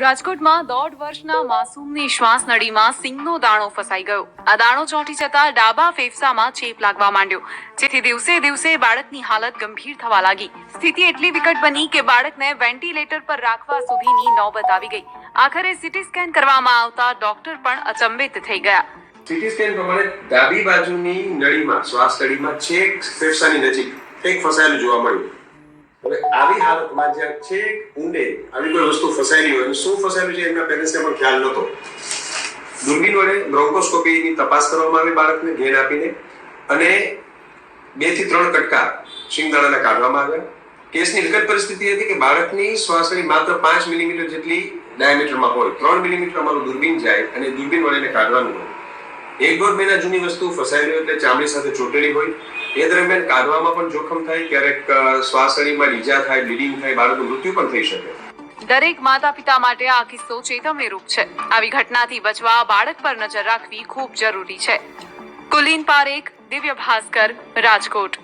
રાજકોટમાં 1.5 વર્ષના માસૂમની શ્વાસ નળીમાં સિંગનો દાણો ફસાઈ ગયો. આ દાણો ચોંટી જતા ડાબા ફેફસામાં ચેપ લાગવા માંડ્યો, જેથી દિવસે દિવસે બાળકની હાલત ગંભીર થવા લાગી. સ્થિતિ એટલી વિકટ બની કે બાળકને વેન્ટિલેટર પર રાખવા સુધીની નોબત આવી ગઈ. આખરે સીટી સ્કેન કરવામાં આવતા ડોક્ટર પણ અચંબિત થઈ ગયા. સીટી સ્કેન પ્રમાણે ડાબી બાજુની નળીમાં શ્વાસ નળીમાં છેક ફેફસાની નજીક કંઈક ફસાયેલું જોવા મળ્યું. હવે આવી હાલતમાં જ્યાં છેક ઊંડે આવી કોઈ વસ્તુ ફસાયેલી હોય, શું ફસાયેલું છે એમના પેરેન્ટ્સને પણ ખ્યાલ નહોતો. દૂરબીન વડે બ્રોન્કોસ્કોપીની તપાસ કરવામાં આવી બાળકને ઘેન આપીને, અને 2 થી 3 કટકા શિંગદાણાના કાઢવામાં આવ્યા. કેસની વિકટ પરિસ્થિતિ હતી કે બાળકની શ્વાસની માત્ર 5 મિલીમીટર જેટલી ડાયામીટરમાં હોય. 3 મિલીમીટર અમારું દૂરબીન જાય અને દૂરબીન વડે એને કાઢવાનું હોય. 1-1.5 મહિના જૂની વસ્તુ ફસાયેલી હોય એટલે ચામડી સાથે ચોટેલી હોય. એ દરમિયાન કાઢવામાં પણ જોખમ થાય, ક્યારેક શ્વાસનળીમાં ઈજા થાય, બ્લીડિંગ થાય, બાળકનું મૃત્યુ પણ થઈ શકે. દરેક માતા પિતા માટે આ કિસ્સો ચેતવણીરૂપ છે. આવી ઘટનાથી બચવા બાળક પર નજર રાખવી ખૂબ જરૂરી છે. કુલીન પારેખ, દિવ્ય ભાસ્કર, રાજકોટ.